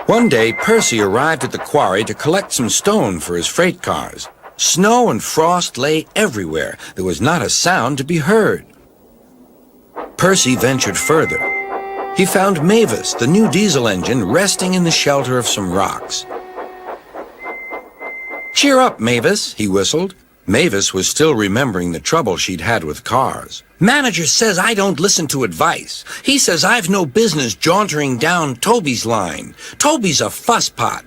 One day, Percy arrived at the quarry to collect some stone for his freight cars. Snow and frost lay everywhere. There was not a sound to be heard. Percy ventured further. He found Mavis, the new diesel engine, resting in the shelter of some rocks. "Cheer up, Mavis," he whistled. Mavis was still remembering the trouble she'd had with cars. "Manager says I don't listen to advice. He says I've no business jauntering down Toby's line. Toby's a fusspot."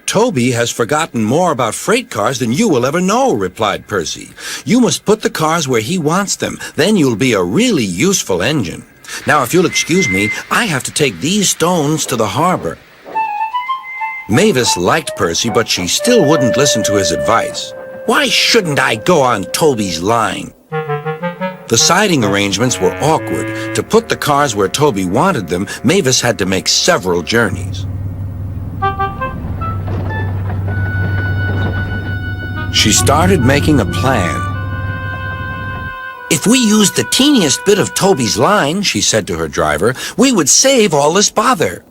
"Toby has forgotten more about freight cars than you will ever know," replied Percy. "You must put the cars where he wants them. Then you'll be a really useful engine. Now, if you'll excuse me, I have to take these stones to the harbor." Mavis liked Percy, but she still wouldn't listen to his advice. "Why shouldn't I go on Toby's line?" The siding arrangements were awkward. To put the cars where Toby wanted them, Mavis had to make several journeys. She started making a plan. "If we used the teeniest bit of Toby's line," she said to her driver, "we would save all this bother."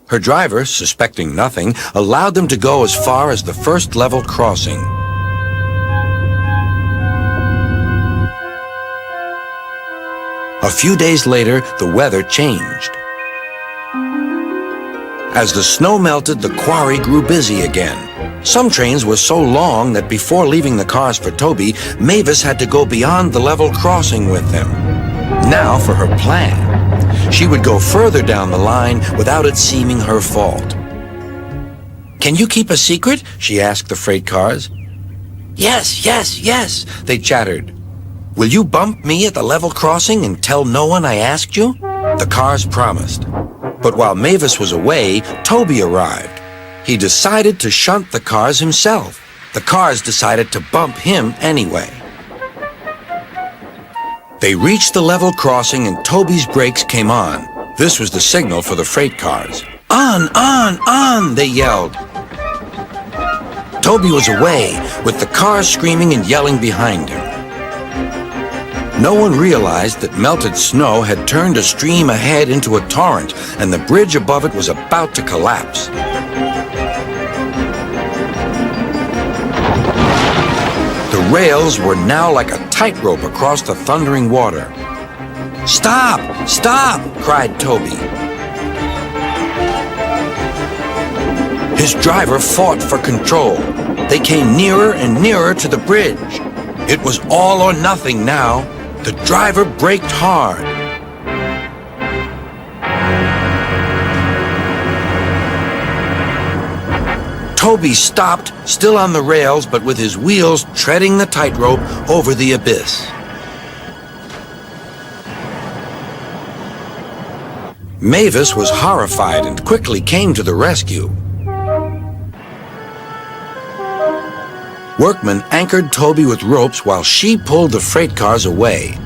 Her driver, suspecting nothing, allowed them to go as far as the first level crossing. A few days later, the weather changed. As the snow melted, the quarry grew busy again. Some trains were so long that before leaving the cars for Toby, Mavis had to go beyond the level crossing with them. Now for her plan. She would go further down the line without it seeming her fault. "Can you keep a secret?" she asked the freight cars. "Yes, yes, yes," they chattered. "Will you bump me at the level crossing and tell no one I asked you?" The cars promised. But while Mavis was away, Toby arrived. He decided to shunt the cars himself. The cars decided to bump him anyway. They reached the level crossing and Toby's brakes came on. This was the signal for the freight cars. "On, on," they yelled. Toby was away, with the cars screaming and yelling behind him. No one realized that melted snow had turned a stream ahead into a torrent, and the bridge above it was about to collapse. The rails were now like a tightrope across the thundering water. "Stop! Stop!" cried Toby. His driver fought for control. They came nearer and nearer to the bridge. It was all or nothing now. The driver braked hard. Toby stopped, still on the rails, but with his wheels treading the tightrope over the abyss. Mavis was horrified and quickly came to the rescue. Workmen anchored Toby with ropes while she pulled the freight cars away.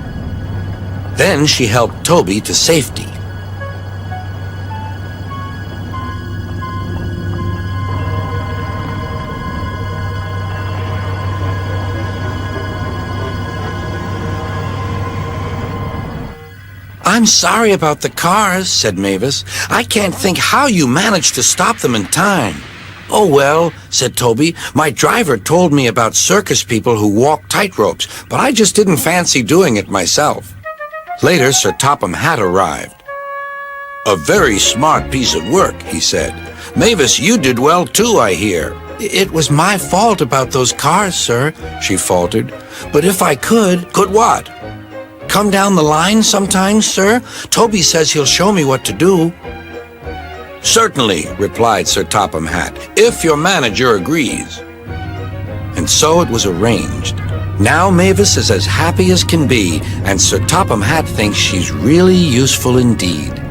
Then she helped Toby to safety. "I'm sorry about the cars," said Mavis. "I can't think how you managed to stop them in time." "Oh, well," said Toby, "my driver told me about circus people who walk tightropes, but I just didn't fancy doing it myself." Later, Sir Topham Hatt arrived. "A very smart piece of work," he said. "Mavis, you did well too, I hear." "It was my fault about those cars, sir," she faltered. "But if I could..." "Could what?" "Come down the line sometimes, sir. Toby says he'll show me what to do." "Certainly," replied Sir Topham Hatt, "if your manager agrees." And so it was arranged. Now Mavis is as happy as can be, and Sir Topham Hatt thinks she's really useful indeed.